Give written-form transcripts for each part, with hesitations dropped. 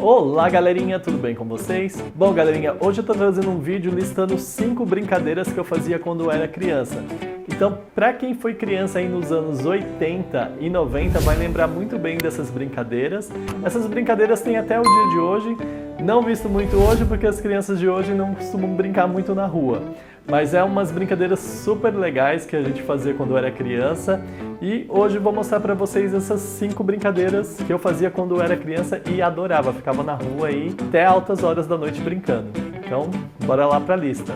Olá galerinha, tudo bem com vocês? Bom galerinha, hoje eu tô trazendo um vídeo listando 5 brincadeiras que eu fazia quando eu era criança. Então, pra quem foi criança aí nos anos 80 e 90 vai lembrar muito bem dessas brincadeiras. Essas brincadeiras têm até o dia de hoje, não visto muito hoje porque as crianças de hoje não costumam brincar muito na rua. Mas é umas brincadeiras super legais que a gente fazia quando eu era criança. E hoje eu vou mostrar pra vocês essas 5 brincadeiras que eu fazia quando eu era criança e adorava. Ficava na rua aí até altas horas da noite brincando. Então, bora lá pra lista.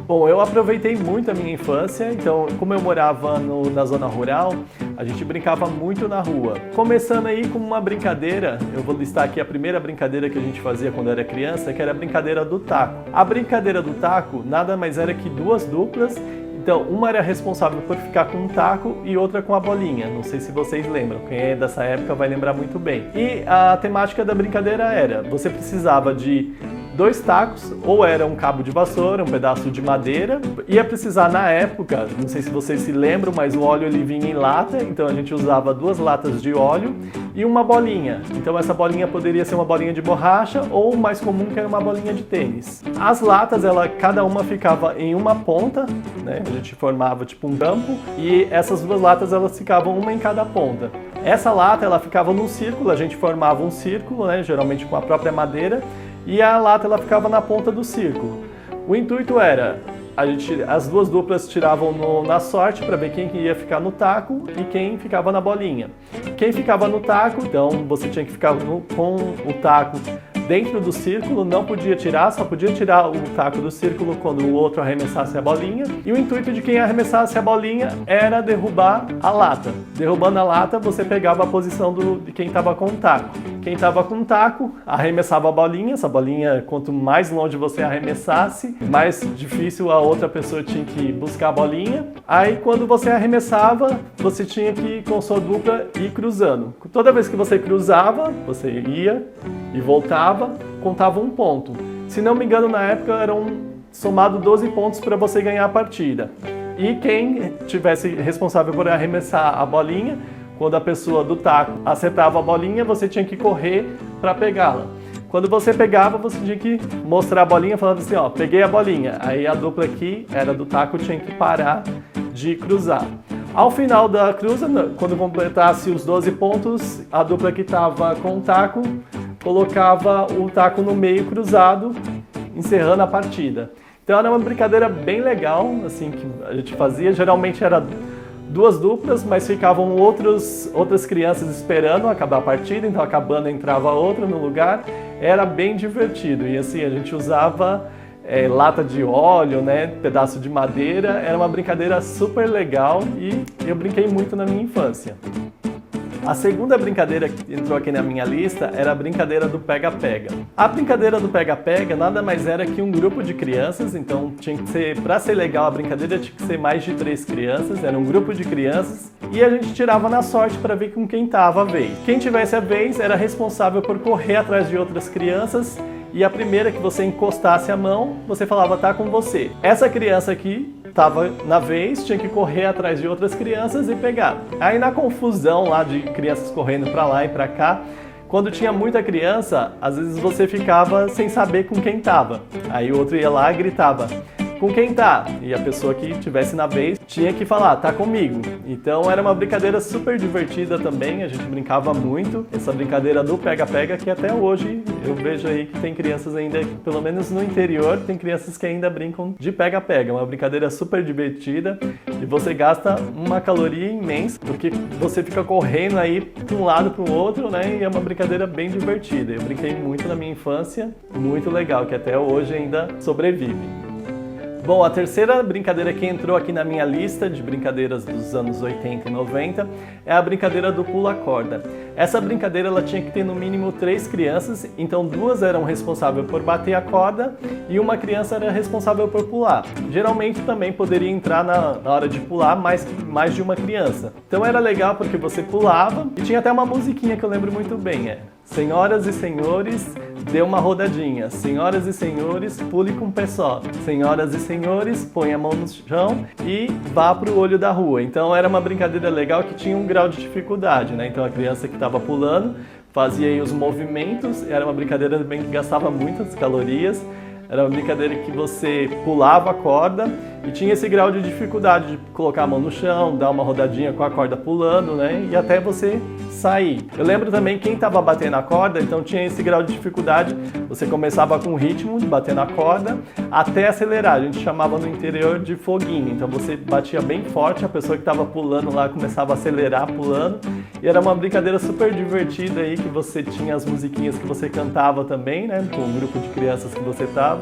Bom, eu aproveitei muito a minha infância, então como eu morava na zona rural, a gente brincava muito na rua. Começando aí com uma brincadeira, eu vou listar aqui a primeira brincadeira que a gente fazia quando era criança, que era a brincadeira do taco. A brincadeira do taco nada mais era que duas duplas, então uma era responsável por ficar com um taco e outra com a bolinha. Não sei se vocês lembram, quem é dessa época vai lembrar muito bem. E a temática da brincadeira era, você precisava de 2 tacos, ou era um cabo de vassoura, um pedaço de madeira. Ia precisar na época, não sei se vocês se lembram, mas o óleo ele vinha em lata, então a gente usava 2 latas de óleo e uma bolinha. Então essa bolinha poderia ser uma bolinha de borracha ou o mais comum que era uma bolinha de tênis. As latas, cada uma ficava em uma ponta, né? A gente formava tipo um campo e essas 2 latas elas ficavam uma em cada ponta. Essa lata ela ficava num círculo, a gente formava um círculo, né? Geralmente com a própria madeira. E a lata ela ficava na ponta do círculo. O intuito era, as 2 duplas tiravam na sorte para ver quem ia ficar no taco e quem ficava na bolinha. Quem ficava no taco, então você tinha que ficar com o taco dentro do círculo, não podia tirar, só podia tirar o taco do círculo quando o outro arremessasse a bolinha. E o intuito de quem arremessasse a bolinha era derrubar a lata. Derrubando a lata, você pegava a posição de quem estava com o taco. Quem estava com o taco arremessava a bolinha. Essa bolinha, quanto mais longe você arremessasse, mais difícil a outra pessoa tinha que buscar a bolinha. Aí quando você arremessava, você tinha que, com sua dupla, ir cruzando. Toda vez que você cruzava, você ia e voltava, contava um ponto. Se não me engano, na época eram somado 12 pontos para você ganhar a partida. E quem tivesse responsável por arremessar a bolinha, quando a pessoa do taco acertava a bolinha, você tinha que correr para pegá-la. Quando você pegava, você tinha que mostrar a bolinha falando assim, ó, peguei a bolinha. Aí a dupla aqui, era do taco, tinha que parar de cruzar. Ao final da cruza, quando completasse os 12 pontos, a dupla que estava com o taco colocava o taco no meio cruzado, encerrando a partida. Então era uma brincadeira bem legal, assim, que a gente fazia. Geralmente era 2 duplas, mas ficavam outras crianças esperando acabar a partida, então acabando entrava outra no lugar. Era bem divertido e assim, a gente usava lata de óleo, né, pedaço de madeira. Era uma brincadeira super legal e eu brinquei muito na minha infância. A segunda brincadeira que entrou aqui na minha lista era a brincadeira do pega-pega. A brincadeira do pega-pega nada mais era que um grupo de crianças, então tinha que ser, para ser legal a brincadeira tinha que ser mais de 3 crianças, era um grupo de crianças e a gente tirava na sorte para ver com quem estava a vez. Quem tivesse a vez era responsável por correr atrás de outras crianças e a primeira que você encostasse a mão, você falava, tá com você. Essa criança aqui estava na vez, tinha que correr atrás de outras crianças e pegar. Aí na confusão lá de crianças correndo para lá e para cá, quando tinha muita criança, às vezes você ficava sem saber com quem estava. Aí o outro ia lá e gritava, com quem tá? E a pessoa que estivesse na vez tinha que falar, tá comigo. Então era uma brincadeira super divertida também, a gente brincava muito. Essa brincadeira do pega-pega que até hoje eu vejo aí que tem crianças ainda, pelo menos no interior, tem crianças que ainda brincam de pega-pega. É uma brincadeira super divertida e você gasta uma caloria imensa, porque você fica correndo aí de um lado para o outro, né? E é uma brincadeira bem divertida. Eu brinquei muito na minha infância, muito legal, que até hoje ainda sobrevive. Bom, a terceira brincadeira que entrou aqui na minha lista de brincadeiras dos anos 80 e 90 é a brincadeira do pula-corda. Essa brincadeira ela tinha que ter no mínimo 3 crianças, então 2 eram responsáveis por bater a corda e uma criança era responsável por pular. Geralmente também poderia entrar na hora de pular mais de uma criança. Então era legal porque você pulava e tinha até uma musiquinha que eu lembro muito bem, Senhoras e senhores, dê uma rodadinha. Senhoras e senhores, pule com o pé só. Senhoras e senhores, põe a mão no chão e vá para o olho da rua. Então era uma brincadeira legal que tinha um grau de dificuldade, né? Então a criança que estava pulando fazia aí os movimentos, era uma brincadeira também que gastava muitas calorias. Era uma brincadeira que você pulava a corda e tinha esse grau de dificuldade de colocar a mão no chão, dar uma rodadinha com a corda pulando, né? E até você sair. Eu lembro também quem estava batendo a corda, então tinha esse grau de dificuldade. Você começava com o ritmo de bater na corda até acelerar. A gente chamava no interior de foguinho. Então você batia bem forte, a pessoa que estava pulando lá começava a acelerar pulando. E era uma brincadeira super divertida aí, que você tinha as musiquinhas que você cantava também, né? Com o grupo de crianças que você estava.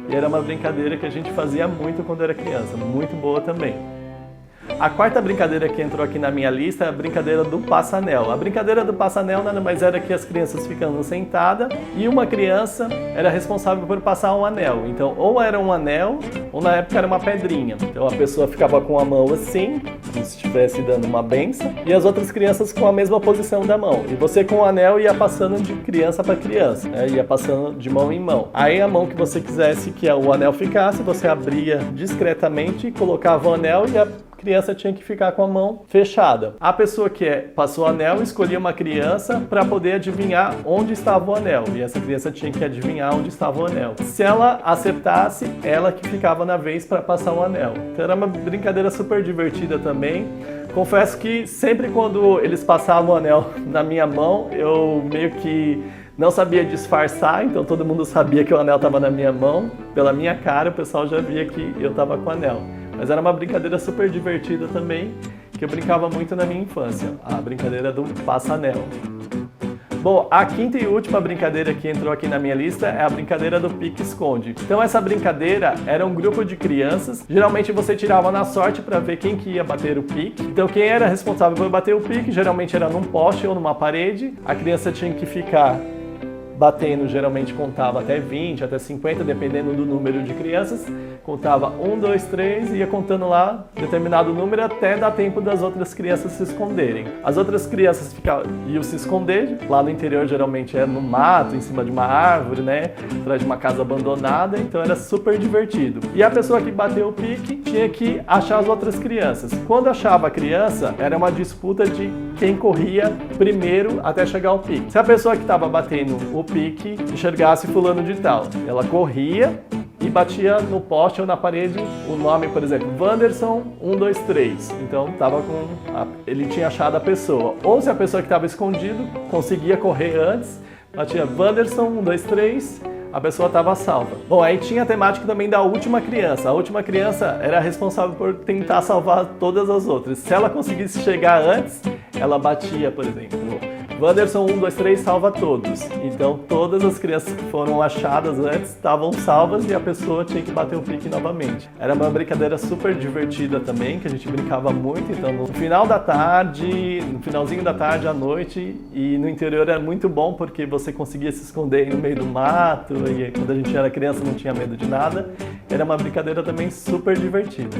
E era uma brincadeira que a gente fazia muito quando era criança, muito boa também. A quarta brincadeira que entrou aqui na minha lista é a brincadeira do passa-anel. A brincadeira do passa-anel nada mais era que as crianças ficando sentadas e uma criança era responsável por passar um anel. Então, ou era um anel, ou na época era uma pedrinha. Então a pessoa ficava com a mão assim, como se estivesse dando uma benção, e as outras crianças com a mesma posição da mão. E você com o anel ia passando de criança para criança, né? Ia passando de mão em mão. Aí a mão que você quisesse que o anel ficasse, você abria discretamente, colocava o anel e a criança tinha que ficar com a mão fechada. A pessoa que passou o anel escolhia uma criança para poder adivinhar onde estava o anel, e essa criança tinha que adivinhar onde estava o anel. Se ela acertasse, ela que ficava na vez para passar o anel. Então era uma brincadeira super divertida também. Confesso que sempre quando eles passavam o anel na minha mão, eu meio que não sabia disfarçar, então todo mundo sabia que o anel estava na minha mão. Pela minha cara, o pessoal já via que eu estava com o anel. Mas era uma brincadeira super divertida também, que eu brincava muito na minha infância, a brincadeira do passa-anel. Bom, a quinta e última brincadeira que entrou aqui na minha lista é a brincadeira do pique-esconde. Então essa brincadeira era um grupo de crianças, geralmente você tirava na sorte para ver quem que ia bater o pique. Então quem era responsável por bater o pique, geralmente era num poste ou numa parede, a criança tinha que ficar batendo, geralmente contava até 20, até 50, dependendo do número de crianças. Contava 1, 2, 3 e ia contando lá determinado número até dar tempo das outras crianças se esconderem. As outras crianças iam se esconder, lá no interior geralmente é no mato, em cima de uma árvore, né? Atrás de uma casa abandonada, então era super divertido. E a pessoa que bateu o pique tinha que achar as outras crianças. Quando achava a criança, era uma disputa de quem corria primeiro até chegar ao pique. Se a pessoa que estava batendo o pique enxergasse fulano de tal, ela corria e batia no poste ou na parede o nome, por exemplo, Wanderson 1, 2, 3. Então ele tinha achado a pessoa. Ou se a pessoa que estava escondido conseguia correr antes, batia Wanderson 1, 2, 3, a pessoa estava salva. Bom, aí tinha a temática também da última criança. A última criança era responsável por tentar salvar todas as outras. Se ela conseguisse chegar antes, ela batia, por exemplo, Wanderson 1, 2, 3 salva todos. Então todas as crianças que foram achadas antes estavam salvas e a pessoa tinha que bater o pique novamente. Era uma brincadeira super divertida também, que a gente brincava muito. Então no final da tarde, no finalzinho da tarde à noite, e no interior era muito bom porque você conseguia se esconder no meio do mato, e quando a gente era criança não tinha medo de nada. Era uma brincadeira também super divertida.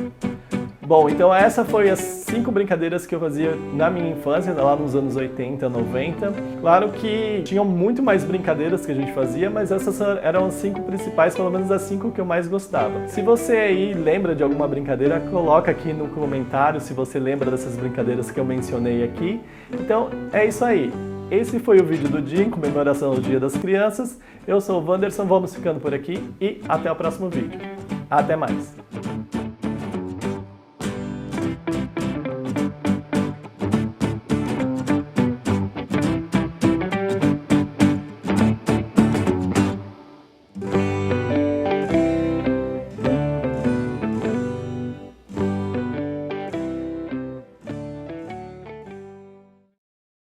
Bom, então essa foi as 5 brincadeiras que eu fazia na minha infância, lá nos anos 80, 90. Claro que tinham muito mais brincadeiras que a gente fazia, mas essas eram as 5 principais, pelo menos as 5 que eu mais gostava. Se você aí lembra de alguma brincadeira, coloca aqui no comentário se você lembra dessas brincadeiras que eu mencionei aqui. Então é isso aí. Esse foi o vídeo do dia em comemoração ao Dia das Crianças. Eu sou o Wanderson, vamos ficando por aqui e até o próximo vídeo. Até mais!